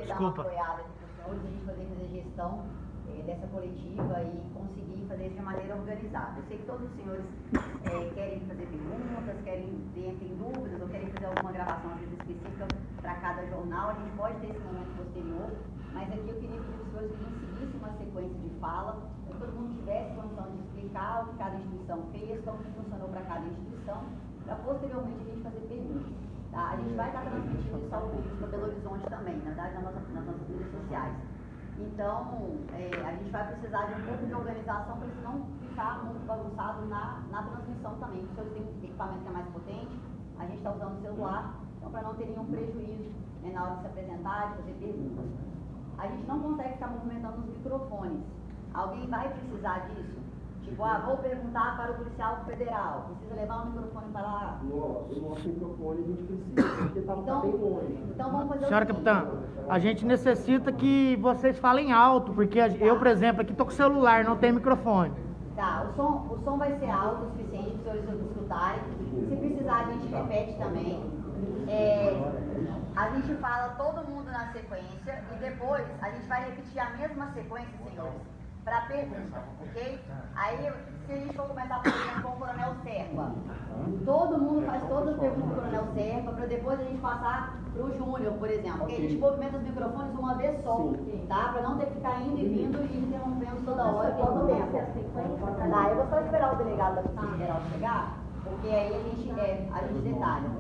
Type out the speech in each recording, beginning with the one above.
poder dar uma apoiada aqui para os senhores, a gente poder fazer gestão dessa coletiva e conseguir fazer isso de maneira organizada. Eu sei que todos os senhores querem fazer perguntas, tem dúvidas ou querem fazer alguma gravação específica para cada jornal. A gente pode ter esse momento posterior, mas aqui eu queria pedir aos senhores que a gente seguisse uma sequência de fala, para que todo mundo tivesse condição de explicar o que cada instituição fez, como que funcionou para cada instituição, para posteriormente a gente fazer perguntas. Tá? A gente vai estar transmitindo isso ao público para Belo Horizonte também, na verdade, nas nossas mídias sociais. Então, a gente vai precisar de um pouco de organização para isso não ficar muito bagunçado na transmissão também. Se vocês têm um equipamento que é mais potente, a gente está usando o celular, então para não ter nenhum prejuízo na hora de se apresentar, de fazer perguntas. A gente não consegue ficar movimentando os microfones. Alguém vai precisar disso? Tipo, vou perguntar para o policial federal, precisa levar o microfone para lá? O nosso microfone a gente precisa, porque está bem longe. Então vamos fazer Senhora capitã, a gente necessita que vocês falem alto, porque eu, por exemplo, aqui estou com o celular, não tem microfone. Tá, o som vai ser alto o suficiente para os senhores escutarem. Se precisar, a gente repete também. A gente fala todo mundo na sequência e depois a gente vai repetir a mesma sequência, senhores, para pergunta, ok? Aí, se a gente for começar, por exemplo, com o Coronel Serpa, todo mundo faz todas as perguntas para o Coronel Serpa, para depois a gente passar para o Júnior, por exemplo, porque a gente movimenta os microfones uma vez só, tá? Para não ter que ficar indo e vindo e interrompendo toda hora, todo tempo. Tá, eu vou só esperar o delegado da Polícia Federal chegar, porque aí a gente detalha.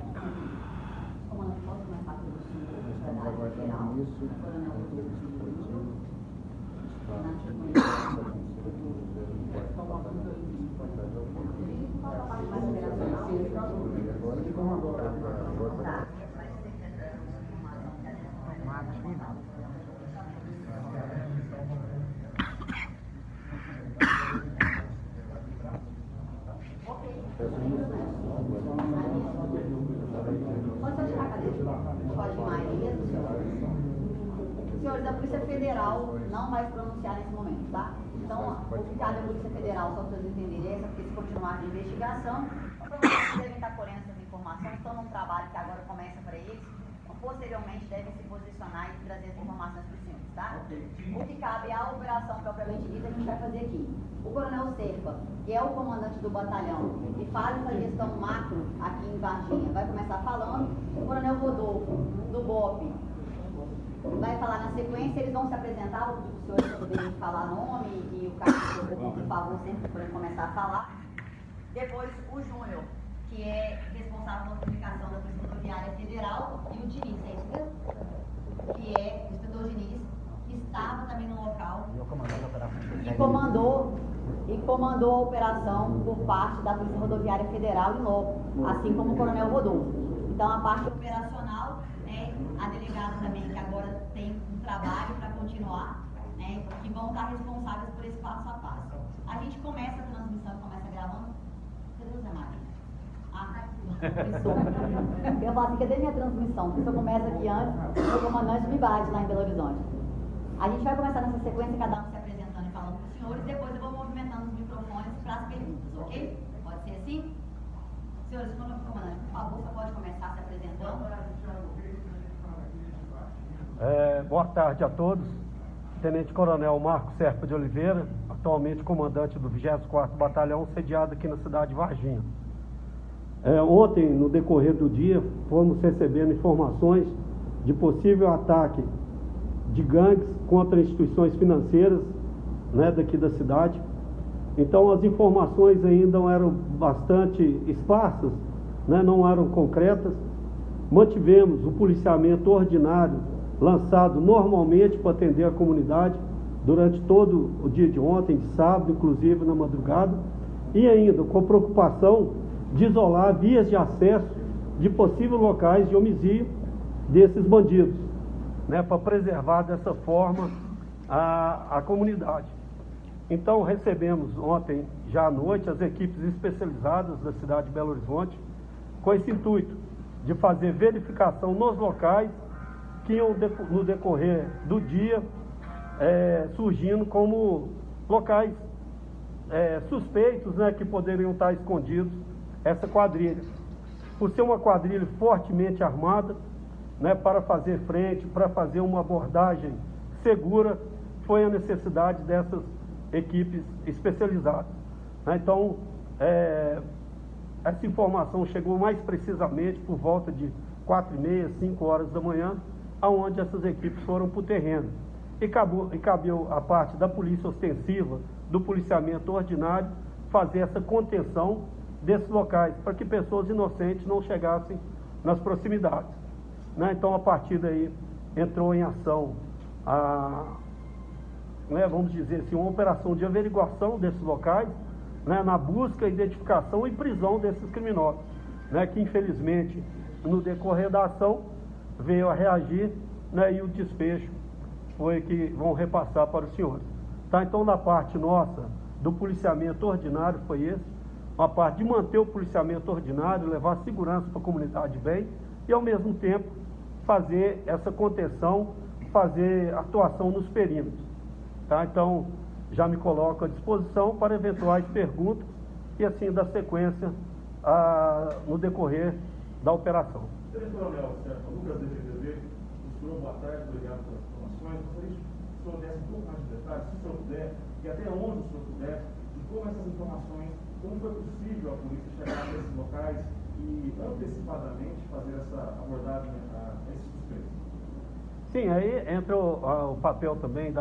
Comandante, posso começar pelo senhor? Senhores, a Polícia Federal não vai se pronunciar nesse momento, tá? Então, o que cabe à Polícia Federal, só para vocês entenderem, é porque se continuar de investigação, vocês devem estar colhendo essas informações, estão num trabalho que agora começa para eles, então, posteriormente devem se posicionar e trazer as informações para os senhores, tá? O que cabe à operação propriamente dita, a gente vai fazer aqui. O Coronel Serpa, que é o comandante do batalhão, e faz essa gestão macro aqui em Varginha, vai começar falando. O Coronel Rodolfo, do BOP, vai falar na sequência, eles vão se apresentar, vou pedir para os senhores poderem falar nome e o cara, por favor, sempre para começar a falar. Depois o Júnior, que é responsável pela comunicação da Polícia Rodoviária Federal, e o Diniz, é isso mesmo? Que é o inspetor Diniz, que estava também no local e comandou a operação por parte da Polícia Rodoviária Federal em loco, assim como o Coronel Rodolfo. Então, a parte operacional, a delegada também, que agora tem um trabalho para continuar, que vão estar responsáveis por esse passo a passo. A gente começa a transmissão, começa gravando. Cadê o Zé Maria? Eu falo assim, cadê minha transmissão? Porque se eu começo aqui antes, o comandante me bate lá em Belo Horizonte. A gente vai começar nessa sequência, cada um se apresentando e falando para os senhores, depois eu vou movimentando os microfones para as perguntas, ok? Pode ser assim? Senhores, comandante, por favor, você pode começar se apresentando. Boa tarde a todos. Tenente Coronel Marco Serpa de Oliveira, atualmente comandante do 24º Batalhão, sediado aqui na cidade de Varginha. Ontem, no decorrer do dia, fomos recebendo informações de possível ataque de gangues contra instituições financeiras, daqui da cidade. Então, as informações ainda eram bastante esparsas, não eram concretas. Mantivemos o policiamento ordinário lançado normalmente para atender a comunidade durante todo o dia de ontem, de sábado, inclusive na madrugada, e ainda com preocupação de isolar vias de acesso de possíveis locais de homicídio desses bandidos, para preservar dessa forma a comunidade. Então, recebemos ontem, já à noite, as equipes especializadas da cidade de Belo Horizonte, com esse intuito de fazer verificação nos locais que iam, no decorrer do dia, surgindo como locais suspeitos, que poderiam estar escondidos essa quadrilha. Por ser uma quadrilha fortemente armada, né, para fazer frente, para fazer uma abordagem segura, foi a necessidade dessas equipes especializadas. Né? Então, essa informação chegou mais precisamente por volta de 4h30, 5 horas da manhã, aonde essas equipes foram para o terreno. E cabeu a parte da polícia ostensiva, do policiamento ordinário, fazer essa contenção desses locais, para que pessoas inocentes não chegassem nas proximidades. Né? Então, a partir daí, entrou em ação vamos dizer assim, uma operação de averiguação desses locais, né, na busca, identificação e prisão desses criminosos, né, que infelizmente, no decorrer da ação, veio a reagir, né, e o desfecho foi que vão repassar para os senhores. Tá? Então, da parte nossa, do policiamento ordinário, foi esse, uma parte de manter o policiamento ordinário, levar segurança para a comunidade bem, e ao mesmo tempo, fazer essa contenção, fazer atuação nos perímetros. Tá? Então, já me coloco à disposição para eventuais perguntas e assim dar sequência no decorrer da operação. Tenente Coronel, Lucas da FGV, o senhor, boa tarde, obrigado pelas informações. Gostaria que o senhor desse um pouco mais de detalhes, se o senhor puder, e até onde o senhor puder, de como essas informações, como foi possível a polícia chegar nesses locais e antecipadamente fazer essa abordagem a esses suspeitos. Sim, aí entra o papel também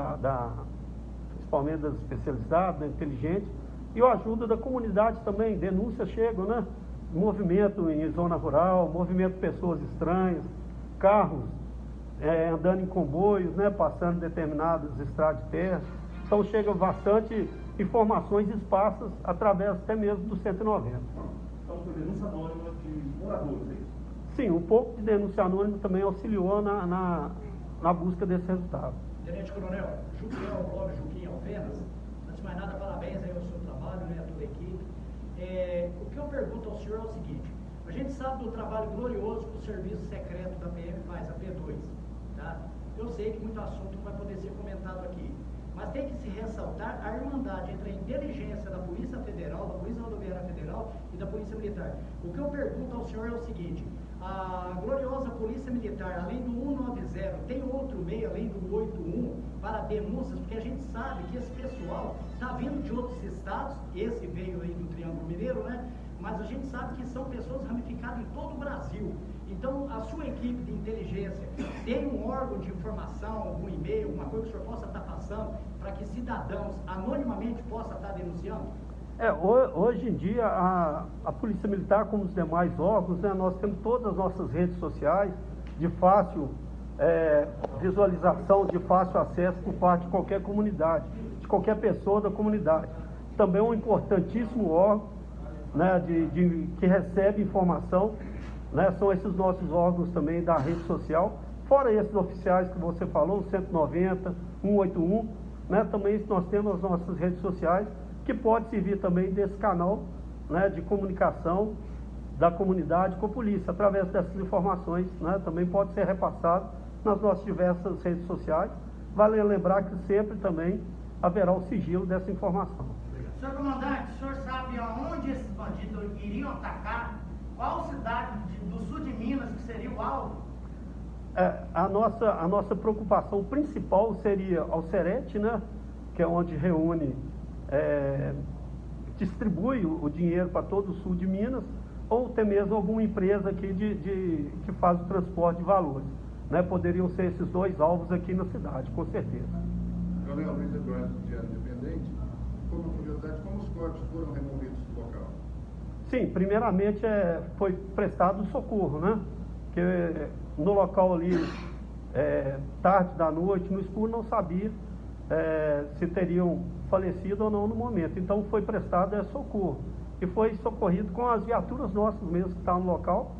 principalmente das especializadas, da inteligente, e a ajuda da comunidade também. Denúncias chegam, né? Movimento em zona rural, movimento de pessoas estranhas, carros andando em comboios, né? Passando determinadas estradas de terra. Então chega bastante informações esparsas através até mesmo do 190. Então foi denúncia anônima de moradores, é isso? Sim, um pouco de denúncia anônima também auxiliou na busca desse resultado. Tenente Coronel, Juquinha Alvenas, antes de mais nada, parabéns aí ao seu trabalho, né, a toda a equipe. O que eu pergunto ao senhor é o seguinte: a gente sabe do trabalho glorioso que o serviço secreto da PM faz, a P2, tá? Eu sei que muito assunto não vai poder ser comentado aqui, mas tem que se ressaltar a irmandade entre a inteligência da Polícia Federal, da Polícia Rodoviária Federal e da Polícia Militar. O que eu pergunto ao senhor é o seguinte: a gloriosa Polícia Militar, além do 190, tem outro meio, além do 81, para denúncias, porque a gente sabe que esse pessoal está vindo de outros estados, esse veio aí do Triângulo Mineiro, né? Mas a gente sabe que são pessoas ramificadas em todo o Brasil. Então, a sua equipe de inteligência tem um órgão de informação, algum e-mail, alguma coisa que o senhor possa estar passando para que cidadãos anonimamente possam estar denunciando? Hoje em dia, a Polícia Militar, como os demais órgãos, né, nós temos todas as nossas redes sociais de fácil visualização, de fácil acesso por parte de qualquer comunidade, de qualquer pessoa da comunidade. Também é um importantíssimo órgão, né, que recebe informação, né, são esses nossos órgãos também da rede social, fora esses oficiais que você falou, 190, 181, né, também nós temos as nossas redes sociais, que pode servir também desse canal, né, de comunicação da comunidade com a polícia. Através dessas informações, né, também pode ser repassado nas nossas diversas redes sociais. Vale lembrar que sempre também haverá o sigilo dessa informação. Senhor comandante, o senhor sabe aonde esses bandidos iriam atacar? Qual cidade do sul de Minas que seria o alvo? A nossa preocupação principal seria ao Serete, né, que é onde reúne, distribui o dinheiro para todo o sul de Minas, ou até mesmo alguma empresa aqui que faz o transporte de valores. Né? Poderiam ser esses dois alvos aqui na cidade, com certeza. Coronel Luiz Eduardo, do Diário Independente, como curiosidade, como os corpos foram removidos do local? Sim, primeiramente foi prestado socorro, né? Porque no local ali, tarde da noite, no escuro, não sabia se teriam falecido ou não no momento. Então foi prestado socorro. E foi socorrido com as viaturas nossas mesmo que estavam no local,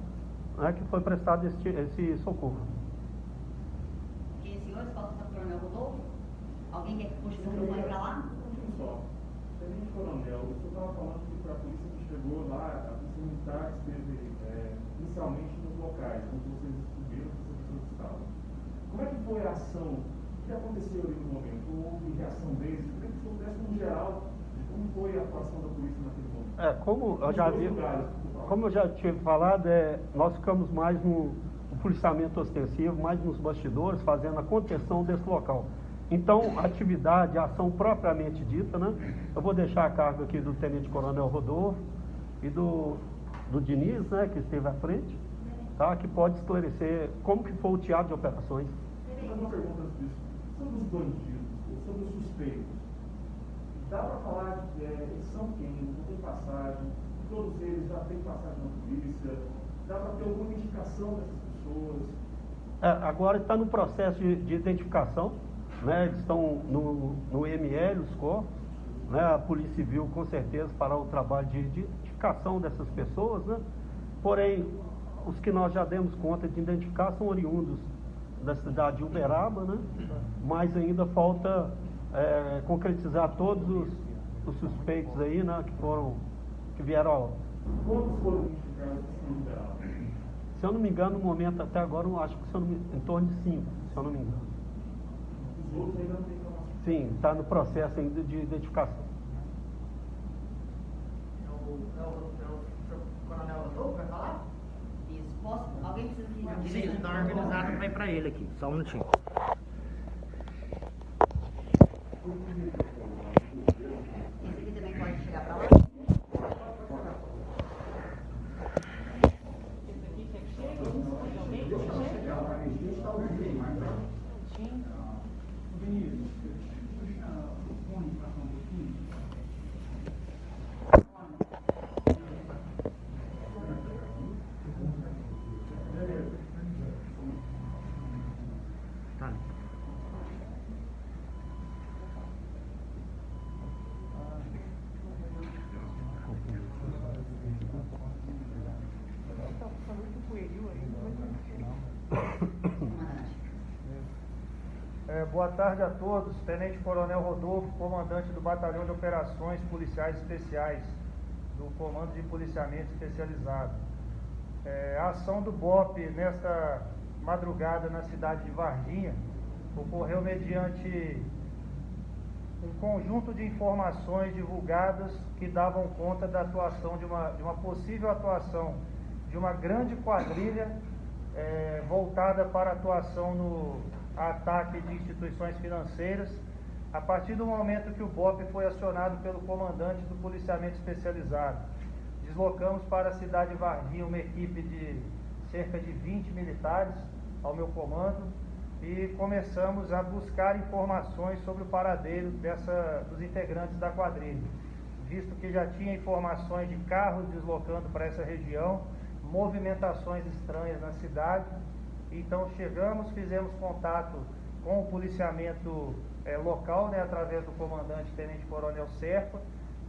né, que foi prestado esse socorro. Ok, senhores, falta o Coronel Rodolfo. Alguém quer que puxe o microfone para lá? Só. Tenente Coronel, o senhor estava falando que foi a polícia que chegou lá, a polícia militar esteve inicialmente nos locais, onde vocês descobriram que essas pessoas estavam. Como é que foi a ação? O que aconteceu ali no momento? Houve reação deles? Eu queria que o senhor pudesse no geral de como foi a atuação da polícia naquele momento. Como eu já tinha falado, nós ficamos mais no policiamento ostensivo, mais nos bastidores, fazendo a contenção desse local. Então, a atividade, a ação propriamente dita, né? Eu vou deixar a cargo aqui do Tenente Coronel Rodolfo e do Diniz, né, que esteve à frente, tá? Que pode esclarecer como que foi o teatro de operações. Uma pergunta antes disso. Sobre os bandidos, sobre os suspeitos, dá para falar que eles são quem? Não tem passagem? Todos eles já têm passagem na polícia? Dá para ter alguma identificação dessas pessoas? Agora está no processo de identificação, né? Eles estão no ML, os corpos, né? A Polícia Civil com certeza fará o trabalho de identificação dessas pessoas, né? Porém, os que nós já demos conta de identificar são oriundos da cidade de Uberaba, né? Mas ainda falta concretizar todos os suspeitos aí, né? Que vieram ao... Quantos foram identificados em Uberaba? Se eu não me engano, no momento até agora, eu acho que em torno de 5, se eu não me engano. Os outros ainda não têm informação? Sim, está no processo ainda de identificação. O Coronel Rodolfo vai falar? Isso. Alguém precisa de... Sim, dá uma organizada que vai para ele aqui. Só um minutinho. Esse aqui também pode chegar para lá? Boa tarde a todos. Tenente Coronel Rodolfo, comandante do Batalhão de Operações Policiais Especiais do Comando de Policiamento Especializado. A ação do BOP nesta madrugada na cidade de Varginha ocorreu mediante um conjunto de informações divulgadas que davam conta da atuação de uma possível atuação de uma grande quadrilha voltada para a atuação no ataque de instituições financeiras, a partir do momento que o BOP foi acionado pelo comandante do policiamento especializado. Deslocamos para a cidade de Varginha uma equipe de cerca de 20 militares ao meu comando e começamos a buscar informações sobre o paradeiro dos integrantes da quadrilha, visto que já tinha informações de carros deslocando para essa região, movimentações estranhas na cidade. Então chegamos, fizemos contato com o policiamento local, né, através do comandante Tenente Coronel Serpa,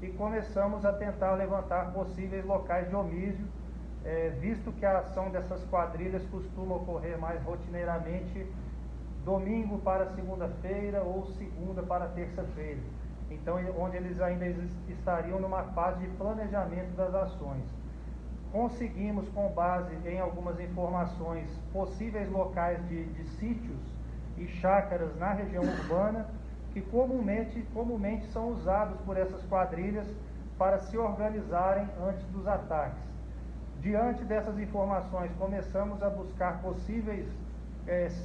e começamos a tentar levantar possíveis locais de omísio, visto que a ação dessas quadrilhas costuma ocorrer mais rotineiramente domingo para segunda-feira ou segunda para terça-feira. Então, onde eles ainda estariam numa fase de planejamento das ações. Conseguimos, com base em algumas informações, possíveis locais de sítios e chácaras na região urbana, que comumente são usados por essas quadrilhas para se organizarem antes dos ataques. Diante dessas informações, começamos a buscar possíveis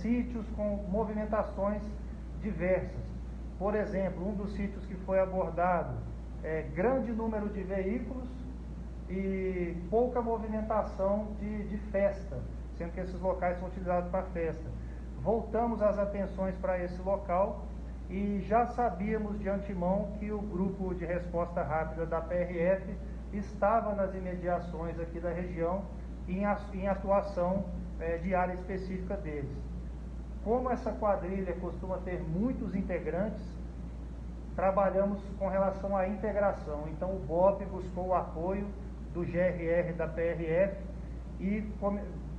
sítios com movimentações diversas. Por exemplo, um dos sítios que foi abordado, grande número de veículos e pouca movimentação de festa, sendo que esses locais são utilizados para festa. Voltamos as atenções para esse local e já sabíamos de antemão que o grupo de resposta rápida da PRF estava nas imediações aqui da região em atuação de área específica deles. Como essa quadrilha costuma ter muitos integrantes, trabalhamos com relação à integração. Então o BOP buscou o apoio do GRR da PRF e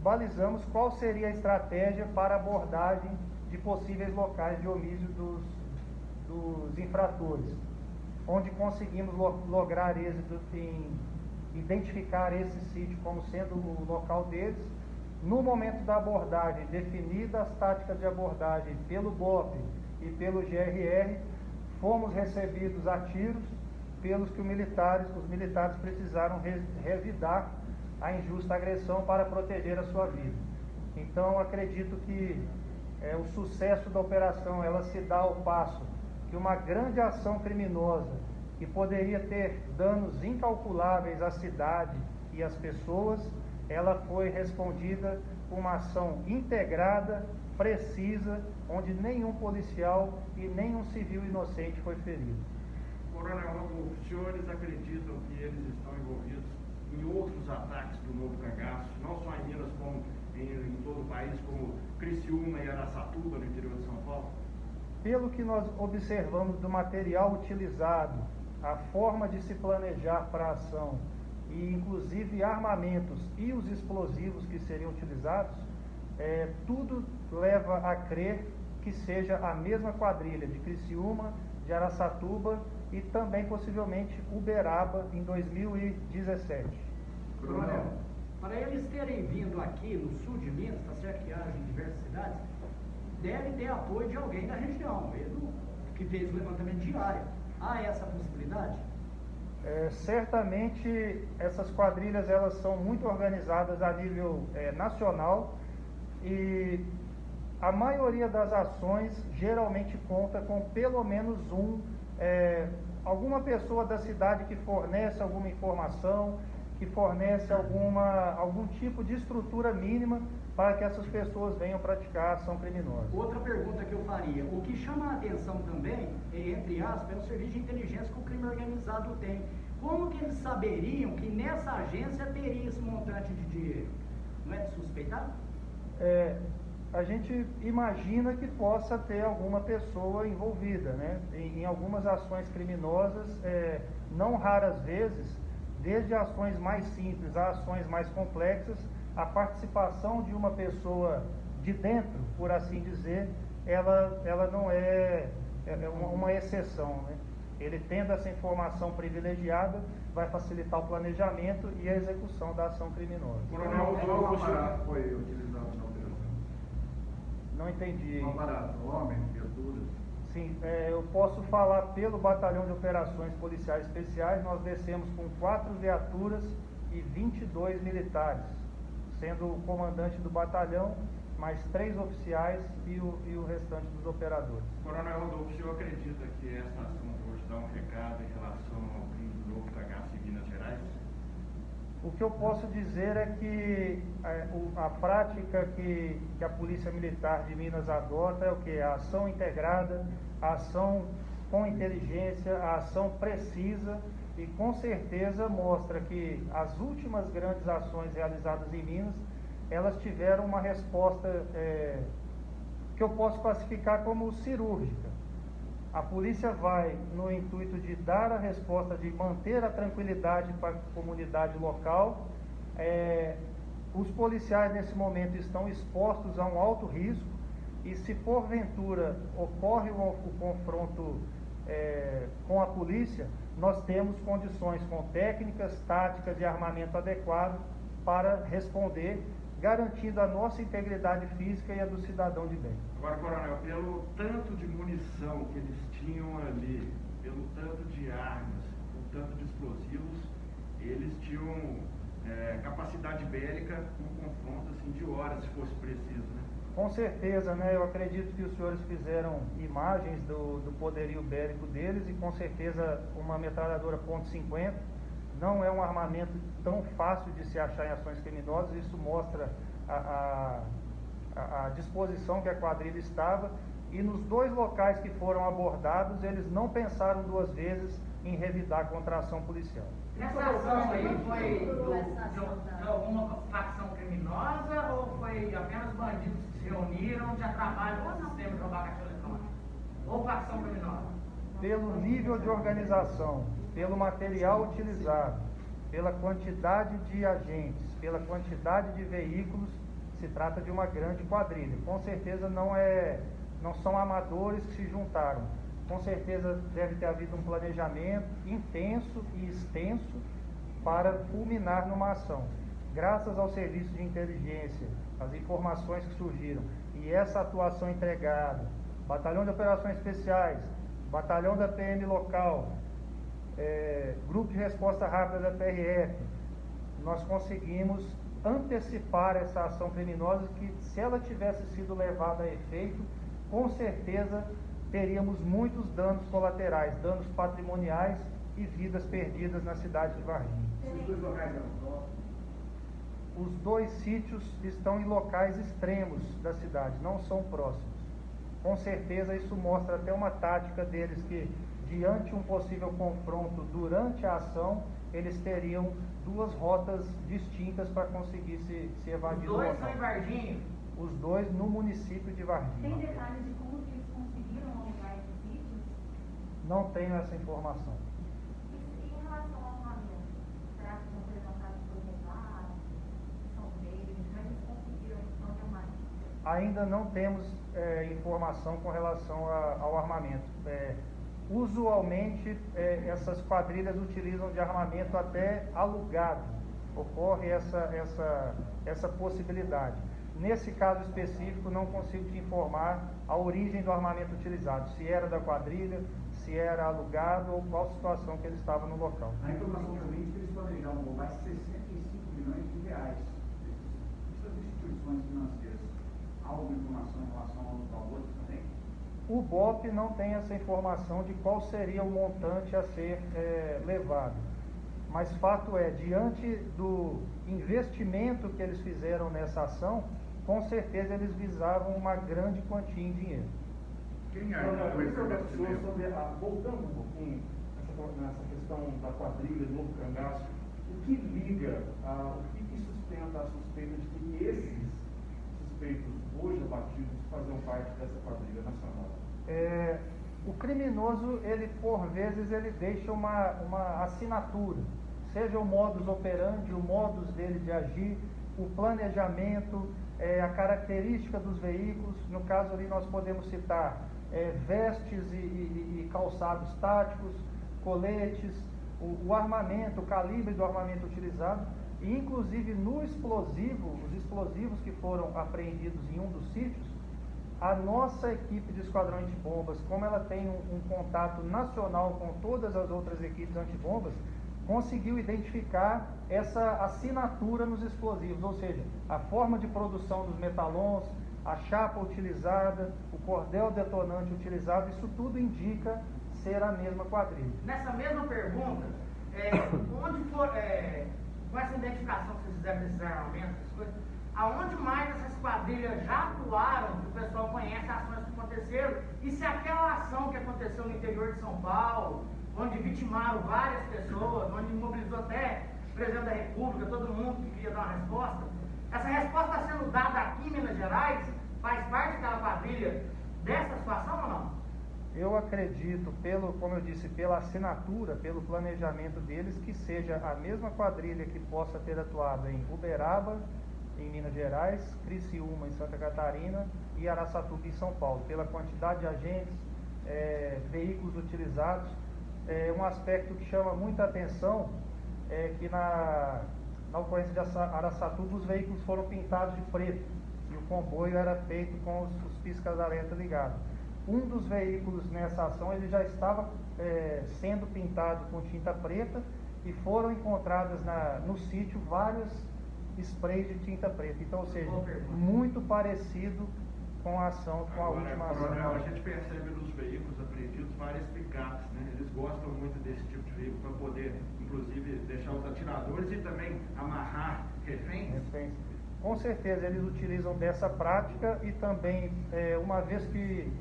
balizamos qual seria a estratégia para abordagem de possíveis locais de omísio dos infratores, onde conseguimos lograr êxito em identificar esse sítio como sendo o local deles. No momento da abordagem, definidas as táticas de abordagem pelo BOP e pelo GRR, fomos recebidos a tiros, pelos que os militares precisaram revidar a injusta agressão para proteger a sua vida. Então, acredito que o sucesso da operação, ela se dá ao passo que uma grande ação criminosa, que poderia ter danos incalculáveis à cidade e às pessoas, ela foi respondida com uma ação integrada, precisa, onde nenhum policial e nenhum civil inocente foi ferido. Coronel Rodolfo, os senhores acreditam que eles estão envolvidos em outros ataques do novo cangaço, não só em Minas, como em todo o país, como Criciúma e Araçatuba, no interior de São Paulo? Pelo que nós observamos do material utilizado, a forma de se planejar para a ação, e inclusive armamentos e os explosivos que seriam utilizados, tudo leva a crer que seja a mesma quadrilha de Criciúma, de Araçatuba e também possivelmente Uberaba em 2017. Coronel, para eles terem vindo aqui no sul de Minas, está certo que haja em diversas cidades, deve ter apoio de alguém da região, mesmo que fez o levantamento diário. Há essa possibilidade? Certamente essas quadrilhas elas são muito organizadas a nível nacional e a maioria das ações geralmente conta com pelo menos alguma pessoa da cidade que fornece alguma informação, que fornece algum tipo de estrutura mínima para que essas pessoas venham praticar ação criminosa. Outra pergunta que eu faria, o que chama a atenção também, entre aspas, é o serviço de inteligência que o crime organizado tem. Como que eles saberiam que nessa agência teria esse montante de dinheiro? Não é de suspeitar? A gente imagina que possa ter alguma pessoa envolvida, né? Em algumas ações criminosas, não raras vezes, desde ações mais simples a ações mais complexas, a participação de uma pessoa de dentro, por assim dizer, ela não é uma exceção, né? Ele tendo essa informação privilegiada, vai facilitar o planejamento e a execução da ação criminosa. Coronel, qual aparato foi utilizado na operação? Não entendi. Um aparato, homens, viaturas? Sim, eu posso falar pelo Batalhão de Operações Policiais Especiais. Nós descemos com 4 viaturas e 22 militares, sendo o comandante do batalhão, mais 3 oficiais e o restante dos operadores. Coronel Rodolfo, o senhor acredita que essa ação hoje dá um recado em relação ao crime do novo cangaço em Minas Gerais? O que eu posso dizer é que a prática que a Polícia Militar de Minas adota é o que? A ação integrada, a ação com inteligência, a ação precisa e com certeza mostra que as últimas grandes ações realizadas em Minas, elas tiveram uma resposta que eu posso classificar como cirúrgica. A polícia vai no intuito de dar a resposta, de manter a tranquilidade para a comunidade local. Os policiais nesse momento estão expostos a um alto risco e se porventura ocorre o confronto com a polícia, nós temos condições com técnicas, táticas e armamento adequado para responder, garantindo a nossa integridade física e a do cidadão de bem. Agora, coronel, pelo tanto de munição que eles tinham ali, pelo tanto de armas, pelo tanto de explosivos, eles tinham capacidade bélica, um confronto assim, de horas, se fosse preciso, né? Com certeza, né? Eu acredito que os senhores fizeram imagens do poderio bélico deles e com certeza uma metralhadora .50 não é um armamento tão fácil de se achar em ações criminosas. Isso mostra a disposição que a quadrilha estava, e nos 2 locais que foram abordados, eles não pensaram 2 vezes em revidar contra a ação policial. Nessa ação aí foi de alguma facção criminosa ou foi apenas bandidos que se reuniram, já trabalham no sistema de roubar caixa eletrônica? Ou facção criminosa? Pelo nível de organização, pelo material utilizado, pela quantidade de agentes, pela quantidade de veículos, se trata de uma grande quadrilha. Com certeza não são amadores que se juntaram. Com certeza deve ter havido um planejamento intenso e extenso para fulminar numa ação. Graças ao serviço de inteligência, as informações que surgiram e essa atuação entregada, Batalhão de Operações Especiais, Batalhão da PM local, Grupo de Resposta Rápida da PRF, nós conseguimos antecipar essa ação criminosa que, se ela tivesse sido levada a efeito, com certeza teríamos muitos danos colaterais, danos patrimoniais e vidas perdidas na cidade de Varginha. Os dois locais eram próximos? Os dois sítios estão em locais extremos da cidade, não são próximos. Com certeza isso mostra até uma tática deles que, diante um possível confronto durante a ação, eles teriam duas rotas distintas para conseguir se evadir. Os dois são em Varginha? Os dois no município de Varginha. Tem detalhes de como que eles conseguiram alugar esses sítios? Não tenho essa informação. E em relação ao armamento? Será que vão ser levantados por levados? São deles? Como é que eles conseguiram onde armamento? Ainda não temos informação com relação ao armamento. Usualmente, essas quadrilhas utilizam de armamento até alugado. Ocorre essa possibilidade. Nesse caso específico, não consigo te informar a origem do armamento utilizado, se era da quadrilha, se era alugado ou qual situação que ele estava no local. A informação também é que eles planejavam roubar 65 milhões de reais dessas instituições financeiras. Há alguma informação em relação ao valor também? O BOP não tem essa informação de qual seria o montante a ser levado. Mas fato é, diante do investimento que eles fizeram nessa ação, com certeza eles visavam uma grande quantia em dinheiro. Quem é? Voltando um pouquinho nessa questão da quadrilha, do novo cangaço, o que liga, o que sustenta a suspeita de que esses suspeitos hoje abatidos faziam parte dessa quadrilha nacional? O criminoso, ele por vezes, ele deixa uma assinatura, seja o modus operandi, o modus dele de agir, o planejamento, a característica dos veículos. No caso ali nós podemos citar vestes e calçados táticos, coletes, o armamento, o calibre do armamento utilizado, e inclusive no explosivo, os explosivos que foram apreendidos em um dos sítios, a nossa equipe de esquadrão antibombas, como ela tem um contato nacional com todas as outras equipes antibombas, conseguiu identificar essa assinatura nos explosivos, ou seja, a forma de produção dos metalons, a chapa utilizada, o cordel detonante utilizado, isso tudo indica ser a mesma quadrilha. Nessa mesma pergunta, onde for, com essa identificação que vocês fizeram desses armamentos, essas coisas, aonde mais essas quadrilhas já atuaram, que o pessoal conhece ações que aconteceram, e se aquela ação que aconteceu no interior de São Paulo, onde vitimaram várias pessoas, onde mobilizou até o presidente da República, todo mundo que queria dar uma resposta, essa resposta está sendo dada aqui em Minas Gerais, faz parte daquela quadrilha dessa situação ou não? Eu acredito, como eu disse, pela assinatura, pelo planejamento deles, que seja a mesma quadrilha que possa ter atuado em Uberaba, em Minas Gerais, Criciúma, em Santa Catarina e Araçatuba, em São Paulo, pela quantidade de agentes, veículos utilizados. Um aspecto que chama muita atenção é que na ocorrência de Araçatuba os veículos foram pintados de preto e o comboio era feito com os piscas-alerta ligados. Um dos veículos nessa ação ele já estava sendo pintado com tinta preta e foram encontradas no sítio vários sprays de tinta preta. Então, ou seja, muito parecido com a ação, com a última ação. Coronel, a gente percebe nos veículos apreendidos várias picapes, né? Eles gostam muito desse tipo de veículo para poder, inclusive, deixar os atiradores e também amarrar reféns. Com certeza, eles utilizam dessa prática e também, uma vez que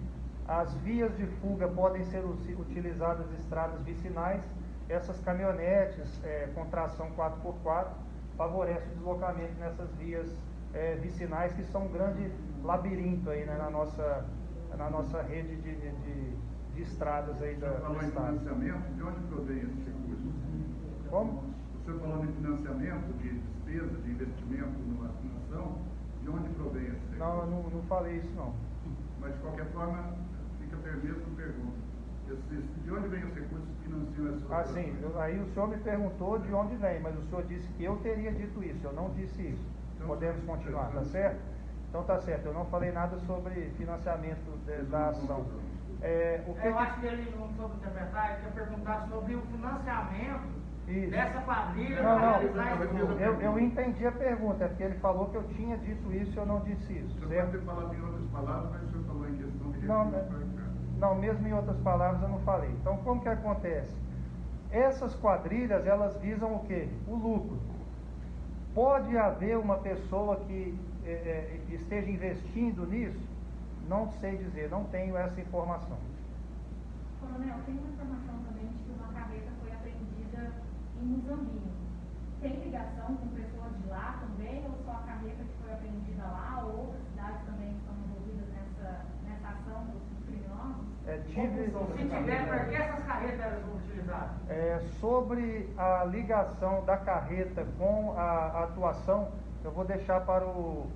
as vias de fuga podem ser utilizadas estradas vicinais, essas caminhonetes com tração 4x4 favorecem o deslocamento nessas vias vicinais, que são um grande labirinto aí, né, na nossa rede de estradas aí do estado. Você falou em financiamento, de onde provém esses recursos? Como? Você falou em financiamento, de despesa, de investimento numa ação, de onde provém esses recursos? Não falei isso não. Mas de qualquer forma, fica a mesma pergunta. De onde vem os recursos que financiam essas operações? Sim, aí o senhor me perguntou de onde vem, mas o senhor disse que eu teria dito isso, eu não disse isso. Então, podemos continuar, tá certo? Então tá certo, eu não falei nada sobre financiamento da ação. Eu acho que ele não soube interpretar, ele quer perguntar sobre o financiamento Isso. dessa quadrilha Não, para não, realizar isso? eu entendi a pergunta, é porque ele falou que eu tinha dito isso e eu não disse isso. Você certo? pode ter falado em outras palavras, mas o senhor falou em questão de Não, recursos para cá. não, mesmo em outras palavras eu não falei. Então, como que acontece? Essas quadrilhas, elas visam o quê? O lucro. Pode haver uma pessoa que esteja investindo nisso? Não sei dizer, não tenho essa informação. Coronel, tem uma informação também de que uma carreta foi apreendida em Muzambinho. Tem ligação com pessoas de lá também, ou só a carreta que foi apreendida lá, ou outras cidades também que estão envolvidas nessa ação dos criminosos? Se tiver, para que essas carretas eram utilizadas? Sobre a ligação da carreta com a atuação, eu vou deixar para o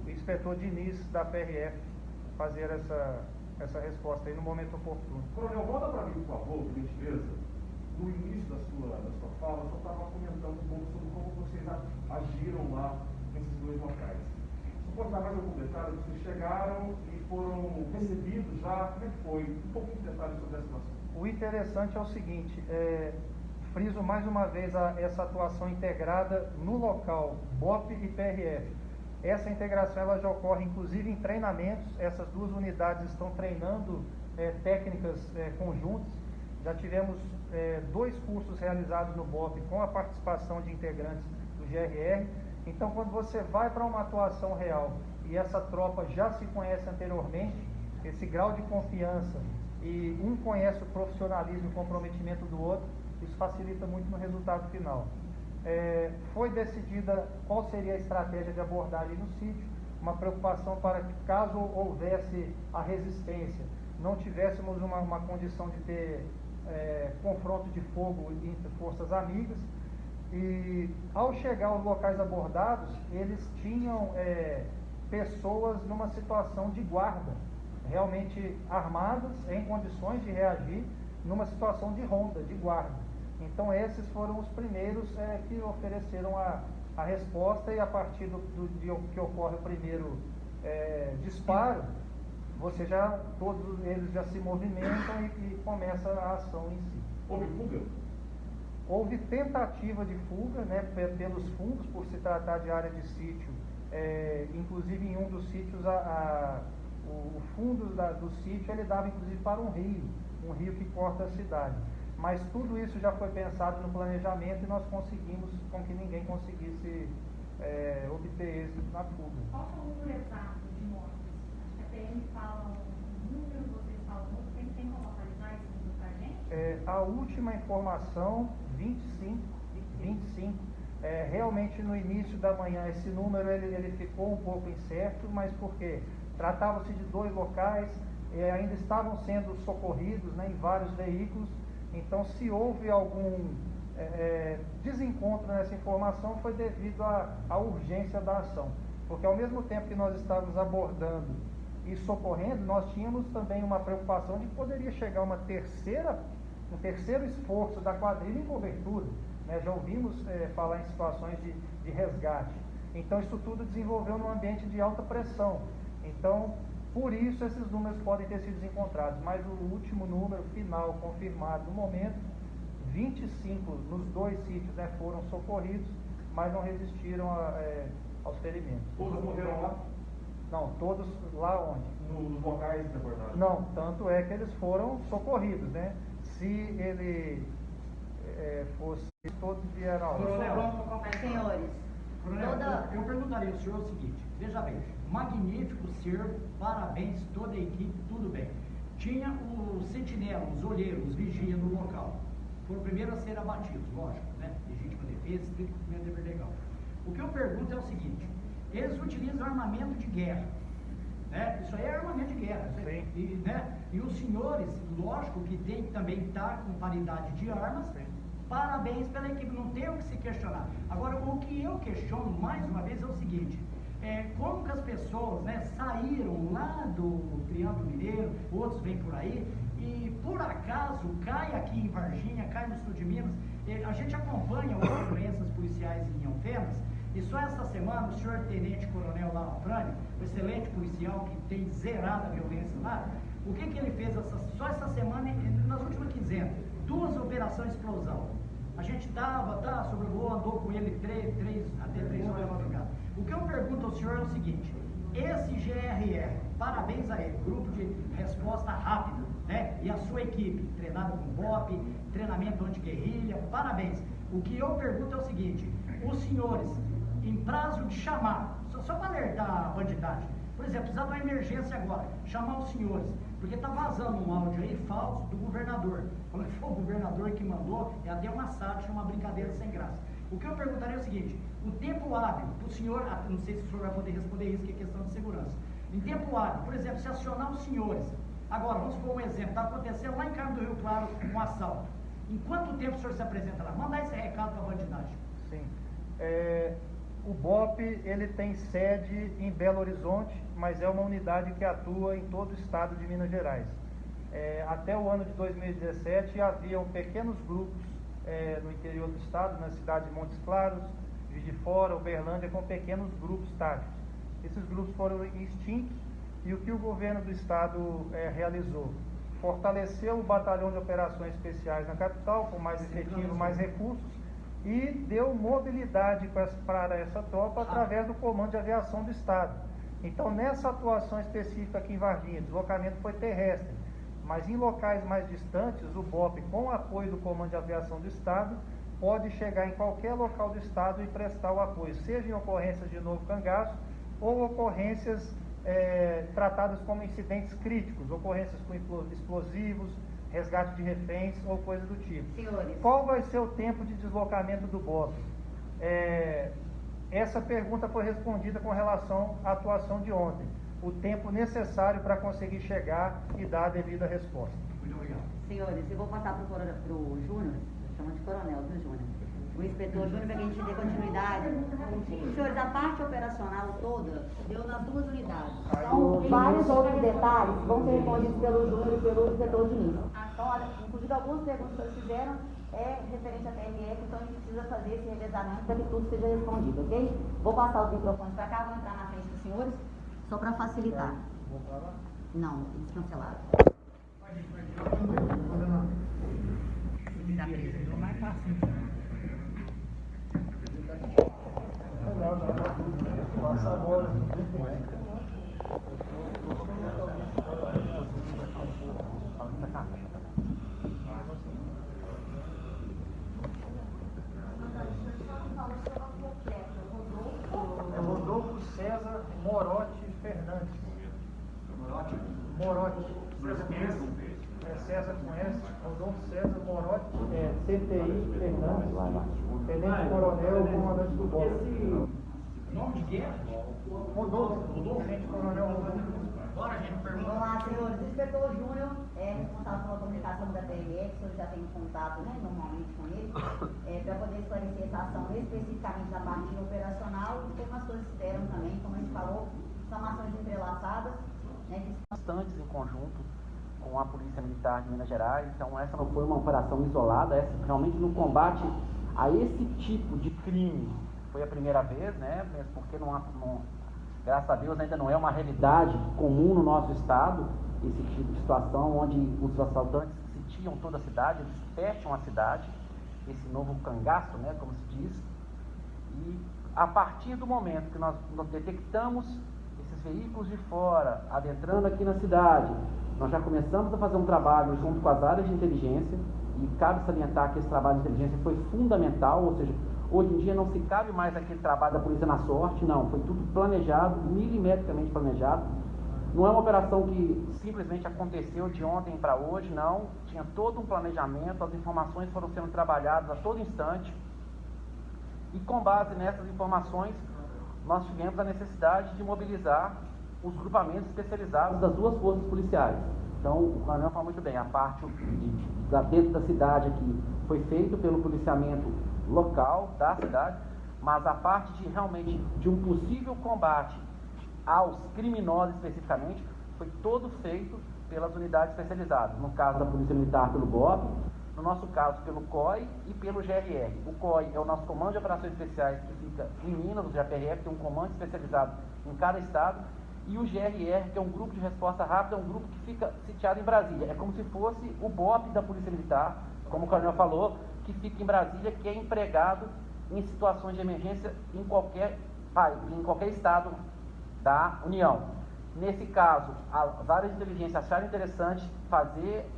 inspetor Diniz da PRF fazer essa resposta aí no momento oportuno. Coronel, volta para mim, por favor, por gentileza. No início da sua fala, eu só estava comentando um pouco sobre como vocês agiram lá nesses dois locais. Você pode dar mais algum detalhe? Vocês chegaram e foram recebidos já? Como é que foi? Um pouquinho de detalhes sobre essa situação. O interessante é o seguinte, friso mais uma vez essa atuação integrada no local, BOP e PRF. Essa integração ela já ocorre inclusive em treinamentos, essas duas unidades estão treinando técnicas conjuntas. Já tivemos 2 cursos realizados no BOP com a participação de integrantes do GRR. Então, quando você vai para uma atuação real e essa tropa já se conhece anteriormente, esse grau de confiança e um conhece o profissionalismo e o comprometimento do outro, isso facilita muito no resultado final. Foi decidida qual seria a estratégia de abordagem no sítio, uma preocupação para que, caso houvesse a resistência, não tivéssemos uma condição de ter confronto de fogo entre forças amigas. E ao chegar aos locais abordados, eles tinham pessoas numa situação de guarda, realmente armadas, em condições de reagir, numa situação de ronda, de guarda. Então esses foram os primeiros que ofereceram a resposta, e a partir do dia que ocorre o primeiro disparo, todos eles já se movimentam e começa a ação em si. Houve fuga? Houve tentativa de fuga, pelos fundos, por se tratar de área de sítio. Inclusive em um dos sítios, o fundo do sítio ele dava inclusive para um rio que corta a cidade. Mas tudo isso já foi pensado no planejamento e nós conseguimos com que ninguém conseguisse obter êxito na fuga. Qual é o número exato de mortes? Acho que a PM fala um número, vocês falam outro. Tem como atualizar esse número para a gente? A última informação, 25. Realmente no início da manhã esse número ele ficou um pouco incerto, mas por quê? Tratava-se de 2 locais, ainda estavam sendo socorridos em vários veículos. Então, se houve algum desencontro nessa informação, foi devido à urgência da ação. Porque ao mesmo tempo que nós estávamos abordando e socorrendo, nós tínhamos também uma preocupação de que poderia chegar um terceiro esforço da quadrilha em cobertura. Já ouvimos falar em situações de resgate. Então, isso tudo desenvolveu num ambiente de alta pressão. Então, por isso, esses números podem ter sido encontrados, mas o último número final confirmado no momento, 25 nos 2 sítios foram socorridos, mas não resistiram aos ferimentos. Todos morreram lá? Não, todos lá onde? Nos locais de abordagem? Não, tanto é que eles foram socorridos, Se ele fosse, todos vieram lá. Senhores, Coronel, eu perguntaria ao senhor o seguinte, veja bem, magnífico cerco, parabéns, toda a equipe, tudo bem. Tinha os sentinelas, os olheiros, os vigias no local. Foram primeiro a ser abatidos, lógico, legítima defesa, estrito cumprimento do dever legal. O que eu pergunto é o seguinte, eles utilizam armamento de guerra, Isso aí é armamento de guerra. E os senhores, lógico que tem que também estar com paridade de armas. Sim. Parabéns pela equipe, não tem o que se questionar. Agora, o que eu questiono mais uma vez é o seguinte, como que as pessoas saíram lá do Triângulo Mineiro, outros vêm por aí, e por acaso cai aqui em Varginha, cai no sul de Minas. A gente acompanha outras doenças policiais em Alfenas, e só essa semana o senhor Tenente Coronel lá na Frane, um excelente policial que tem zerado a violência lá, o que ele fez só essa semana, nas últimas quinzenas? 2 operações explosão. A gente sobrevoou, andou com ele até 3 horas da madrugada. O que eu pergunto ao senhor é o seguinte: esse GRR, parabéns a ele, Grupo de Resposta Rápida, né? E a sua equipe, treinada com BOP, treinamento anti-guerrilha, parabéns. O que eu pergunto é o seguinte: os senhores, em prazo de chamar, só para alertar a bandidagem, por exemplo, precisar de uma emergência agora, chamar os senhores, porque está vazando um áudio aí falso do governador, falando que foi o governador que mandou, é até uma sátira, uma brincadeira sem graça. O que eu perguntaria é o seguinte: o tempo hábil para o senhor, não sei se o senhor vai poder responder isso, que é questão de segurança, em tempo hábil, por exemplo, se acionar os senhores, agora, vamos supor um exemplo, está acontecendo lá em Carmo do Rio Claro um assalto, em quanto tempo o senhor se apresenta lá? Mandar esse recado para a bandidagem. Sim. O BOP, ele tem sede em Belo Horizonte, mas é uma unidade que atua em todo o estado de Minas Gerais. Até o ano de 2017, haviam pequenos grupos no interior do estado, na cidade de Montes Claros, Juiz de Fora, Uberlândia, com pequenos grupos táticos. Esses grupos foram extintos e o que o governo do estado realizou? Fortaleceu o batalhão de operações especiais na capital, com mais efetivo, mais recursos, e deu mobilidade para essa tropa através do Comando de Aviação do Estado. Então, nessa atuação específica aqui em Varginha, o deslocamento foi terrestre, mas em locais mais distantes, o BOP, com o apoio do Comando de Aviação do Estado, pode chegar em qualquer local do Estado e prestar o apoio, seja em ocorrências de novo cangaço ou ocorrências tratadas como incidentes críticos, ocorrências com explosivos, resgate de reféns ou coisa do tipo. Senhores. Qual vai ser o tempo de deslocamento do BOP? Essa pergunta foi respondida com relação à atuação de ontem. O tempo necessário para conseguir chegar e dar a devida resposta. Muito obrigado. Senhores, eu vou passar para o Júnior, chama de coronel, viu, Júnior? O inspetor Júnior, para que a gente dê continuidade. Senhores, a parte operacional toda deu nas 2 unidades. Então, vários outros detalhes vão ser respondidos pelo Júnior e pelo inspetor Diniz. Então, olha, inclusive algumas perguntas que eles fizeram referente à TRF, então a gente precisa fazer esse revezamento para que tudo seja respondido, ok? Vou passar os microfones para cá, vou entrar na frente dos senhores, só para facilitar. Vou para lá? Não, eles cancelaram. Mais fácil. Passa a bola. Rodolfo César Morotti Fernandes. Morotti. César conhece? Rodolfo César Morotti, CTI Fernandes, tenente coronel, comandante do BOP. Nome de guerra? Rodolfo, tenente coronel Rodolfo. Bora, gente, pergunta. Vamos lá, senhores. O inspetor Júnior é responsável pela comunicação da TRF, o senhor já tem contato, né, normalmente com ele, para poder esclarecer essa ação especificamente da parte operacional e como as coisas se deram também, como a gente falou, são ações entrelaçadas, né, que são bastante em conjunto com a Polícia Militar de Minas Gerais. Então essa não foi uma operação isolada, essa realmente no combate a esse tipo de crime foi a primeira vez, né? Mesmo porque graças a Deus ainda não é uma realidade comum no nosso estado, esse tipo de situação onde os assaltantes sitiam toda a cidade, eles fecham a cidade, esse novo cangaço, né, como se diz, e a partir do momento que nós detectamos esses veículos de fora adentrando aqui na cidade, nós já começamos a fazer um trabalho junto com as áreas de inteligência, e cabe salientar que esse trabalho de inteligência foi fundamental, ou seja, hoje em dia não se cabe mais aquele trabalho da polícia na sorte, não, foi tudo planejado, milimetricamente planejado. Não é uma operação que simplesmente aconteceu de ontem para hoje, não, tinha todo um planejamento, as informações foram sendo trabalhadas a todo instante, e com base nessas informações, nós tivemos a necessidade de mobilizar os grupamentos especializados das 2 forças policiais. Então, o coronel falou muito bem, a parte dentro da cidade aqui foi feito pelo policiamento local da cidade, mas a parte de realmente de um possível combate aos criminosos especificamente, foi todo feito pelas unidades especializadas, no caso da Polícia Militar pelo BOP, no nosso caso pelo COI e pelo GRR. O COI é o nosso Comando de Operações Especiais que fica em Minas, o GPRF tem um comando especializado em cada estado, e o GRR, que é um grupo de resposta rápida, é um grupo que fica sitiado em Brasília. É como se fosse o BOP da Polícia Militar, como o coronel falou, que fica em Brasília, que é empregado em situações de emergência em qualquer país, em qualquer estado da União. Nesse caso, as áreas de inteligência acharam interessante fazer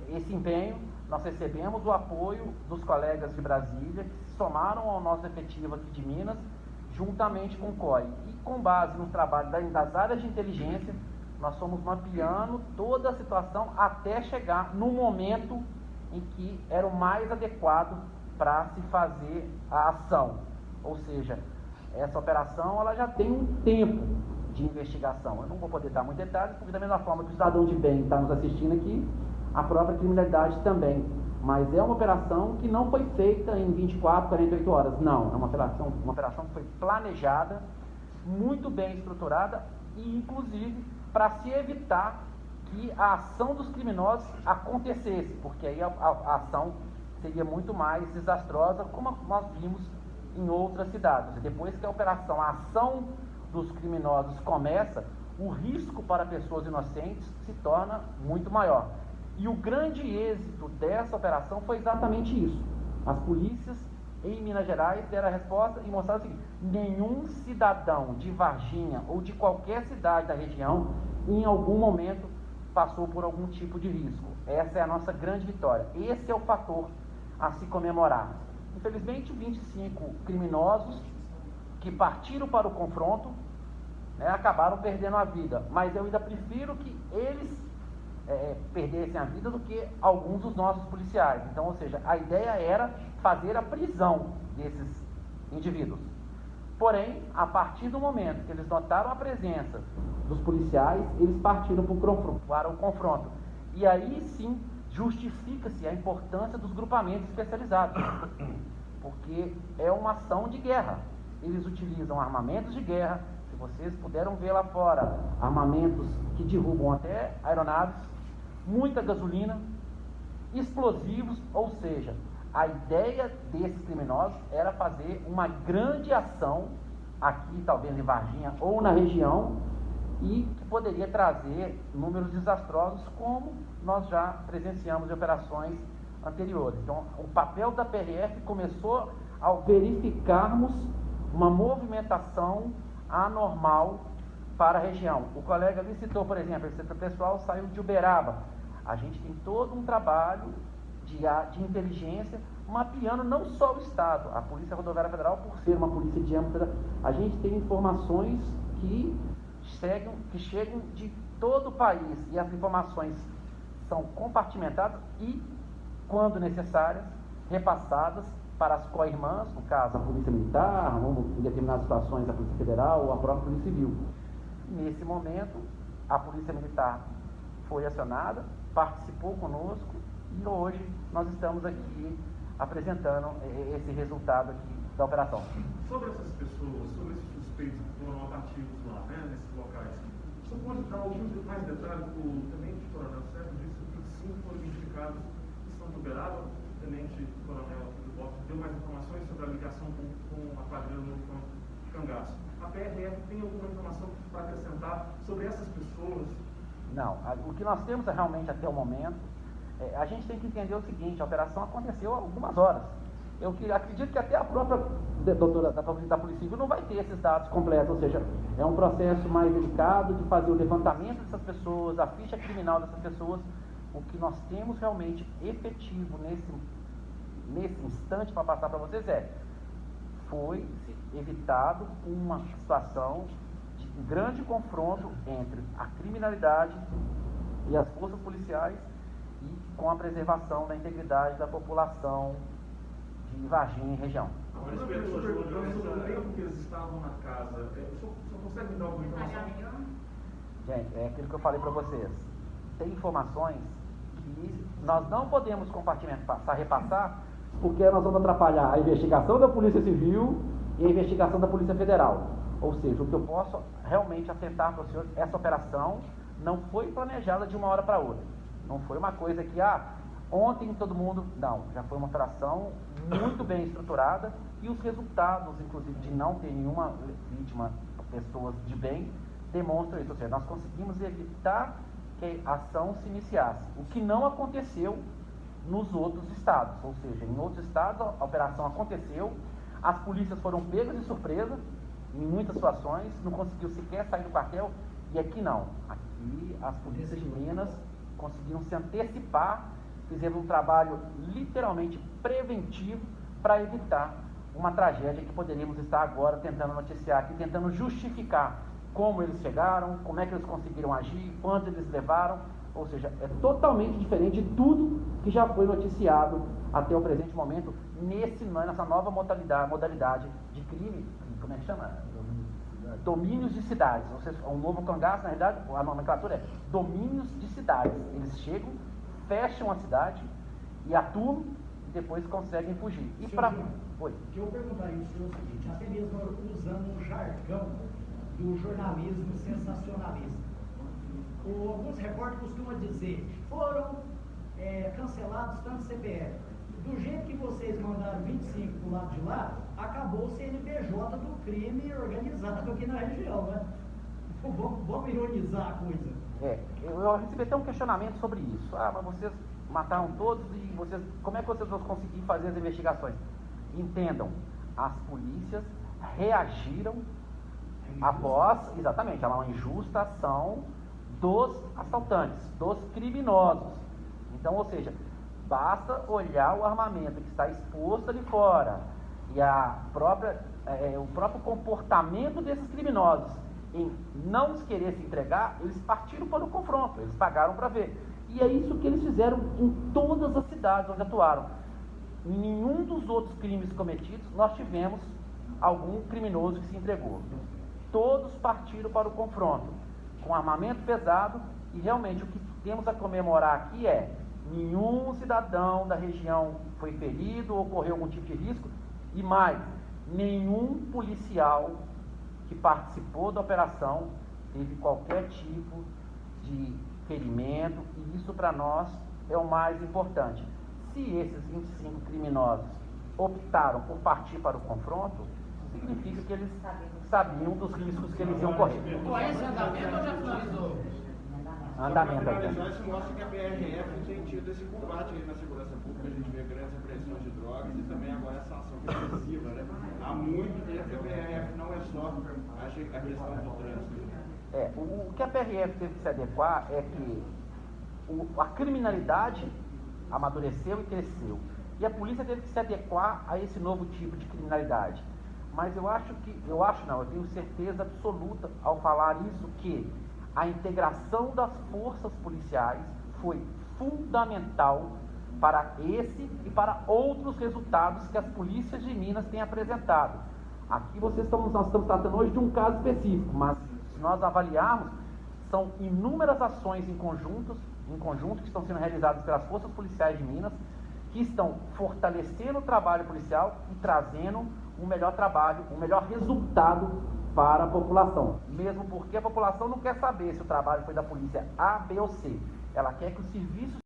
esse empenho. Nós recebemos o apoio dos colegas de Brasília, que se somaram ao nosso efetivo aqui de Minas, juntamente com o COI. E com base no trabalho das áreas de inteligência, nós fomos mapeando toda a situação até chegar no momento em que era o mais adequado para se fazer a ação. Ou seja, essa operação ela já tem um tempo de investigação. Eu não vou poder dar muitos detalhes, porque da mesma forma que o cidadão de bem está nos assistindo aqui, a própria criminalidade também. Mas é uma operação que não foi feita em 24, 48 horas. Não, é uma operação que foi planejada, muito bem estruturada e, inclusive, para se evitar que a ação dos criminosos acontecesse, porque aí a ação seria muito mais desastrosa, como nós vimos em outras cidades. E depois que a ação dos criminosos começa, o risco para pessoas inocentes se torna muito maior. E o grande êxito dessa operação foi exatamente isso. As polícias em Minas Gerais deram a resposta e mostraram o seguinte: nenhum cidadão de Varginha ou de qualquer cidade da região, em algum momento, passou por algum tipo de risco. Essa é a nossa grande vitória. Esse é o fator a se comemorar. Infelizmente, 25 criminosos que partiram para o confronto, né, acabaram perdendo a vida. Mas eu ainda prefiro que eles perdessem a vida do que alguns dos nossos policiais. Então, ou seja, a ideia era fazer a prisão desses indivíduos. Porém, a partir do momento que eles notaram a presença dos policiais, eles partiram para o confronto. E aí sim justifica-se a importância dos grupamentos especializados, porque é uma ação de guerra. Eles utilizam armamentos de guerra. Se vocês puderam ver lá fora, armamentos que derrubam até aeronaves, muita gasolina, explosivos, ou seja, a ideia desses criminosos era fazer uma grande ação aqui, talvez em Varginha ou na região, e que poderia trazer números desastrosos, como nós já presenciamos em operações anteriores. Então, o papel da PRF começou ao verificarmos uma movimentação anormal para a região. O colega ali citou, por exemplo, esse pessoal saiu de Uberaba. A gente tem todo um trabalho de inteligência mapeando não só o Estado, a Polícia Rodoviária Federal, por ser uma polícia de âmbito federal, a gente tem informações que chegam de todo o país, e as informações são compartimentadas e, quando necessárias, repassadas para as co-irmãs, no caso a Polícia Militar, ou em determinadas situações a Polícia Federal ou a própria Polícia Civil. Nesse momento, a Polícia Militar foi acionada, participou conosco, e hoje nós estamos aqui apresentando esse resultado aqui da operação. Sobre essas pessoas, sobre esses suspeitos que foram atrativos lá, né, nesses locais, você pode dar alguns mais detalhes? O Tenente Coronel Sérgio disse que 5 foram identificados que estão de Uberaba. O Tenente Coronel do BOP deu mais informações sobre a ligação com a quadrilha no Cangaço. A PRF tem alguma informação para acrescentar sobre essas pessoas? Não, o que nós temos realmente até o momento, a gente tem que entender o seguinte: a operação aconteceu há algumas horas. Eu acredito que até a própria doutora da Polícia Civil não vai ter esses dados completos, ou seja, é um processo mais delicado de fazer o levantamento dessas pessoas, a ficha criminal dessas pessoas. O que nós temos realmente efetivo nesse instante para passar para vocês foi evitado uma situação de grande confronto entre a criminalidade e as forças policiais, e com a preservação da integridade da população de Varginha e região. Agora, perguntando sobre o tempo que eles estavam na casa, o senhor consegue me dar alguma informação? Gente, é aquilo que eu falei para vocês. Tem informações que nós não podemos repassar, porque nós vamos atrapalhar a investigação da Polícia Civil e a investigação da Polícia Federal. Ou seja, o que eu posso realmente atentar para os senhores, essa operação não foi planejada de uma hora para outra. Não foi uma coisa que, ontem todo mundo... Não, já foi uma operação muito bem estruturada, e os resultados, inclusive, de não ter nenhuma vítima, pessoas de bem, demonstram isso. Ou seja, nós conseguimos evitar que a ação se iniciasse. O que não aconteceu nos outros estados. Ou seja, em outros estados a operação aconteceu, as polícias foram pegas de surpresa, em muitas situações, não conseguiu sequer sair do quartel, e aqui não. Aqui as polícias de Minas conseguiram se antecipar, fizeram um trabalho literalmente preventivo para evitar uma tragédia que poderíamos estar agora tentando noticiar aqui, tentando justificar como eles chegaram, como é que eles conseguiram agir, quanto eles levaram, ou seja, é totalmente diferente de tudo que já foi noticiado até o presente momento, nessa nova modalidade de crime, como é que chama? Domínios de cidades. Ou seja, um novo cangaço, na verdade, a nomenclatura é domínios de cidades. Eles chegam, fecham a cidade e atuam e depois conseguem fugir. E para... Oi. O que eu perguntaria ao senhor é o seguinte, até mesmo usando um jargão do jornalismo sensacionalista. Alguns repórteres costumam dizer, foram cancelados tantos CPF. Do jeito que vocês mandaram 25 para o lado de lá, acabou o CNPJ do crime organizado aqui na região, né? Vamos ironizar a coisa. Eu recebi até um questionamento sobre isso. Ah, mas vocês mataram todos e como é que vocês vão conseguir fazer as investigações? Entendam, as polícias reagiram após, exatamente, uma injusta ação dos assaltantes, dos criminosos. Então, ou seja, basta olhar o armamento que está exposto ali fora e o próprio comportamento desses criminosos em não querer se entregar, eles partiram para o confronto, eles pagaram para ver. E é isso que eles fizeram em todas as cidades onde atuaram. Em nenhum dos outros crimes cometidos nós tivemos algum criminoso que se entregou. Todos partiram para o confronto, com armamento pesado, e realmente o que temos a comemorar aqui é nenhum cidadão da região foi ferido ou correu algum tipo de risco, e mais, nenhum policial que participou da operação teve qualquer tipo de ferimento, e isso para nós é o mais importante. Se esses 25 criminosos optaram por partir para o confronto, significa que eles sabiam dos riscos que eles iam correr. Esse andamento ou já finalizou? Andamento Para ainda. finalizar, isso mostra que a PRF tem tido esse combate aí na segurança pública. A gente vê grandes apreensões de drogas e também agora essa ação repressiva, né? Há muito tempo que a PRF não é só a questão do trânsito. O que a PRF teve que se adequar é que a criminalidade amadureceu e cresceu. E a polícia teve que se adequar a esse novo tipo de criminalidade. Mas eu tenho certeza absoluta ao falar isso, que a integração das forças policiais foi fundamental para esse e para outros resultados que as polícias de Minas têm apresentado. Aqui nós estamos tratando hoje de um caso específico, mas se nós avaliarmos, são inúmeras ações em conjunto que estão sendo realizadas pelas forças policiais de Minas, que estão fortalecendo o trabalho policial e trazendo um melhor trabalho, um melhor resultado para a população. Mesmo porque a população não quer saber se o trabalho foi da polícia A, B ou C. Ela quer que o serviço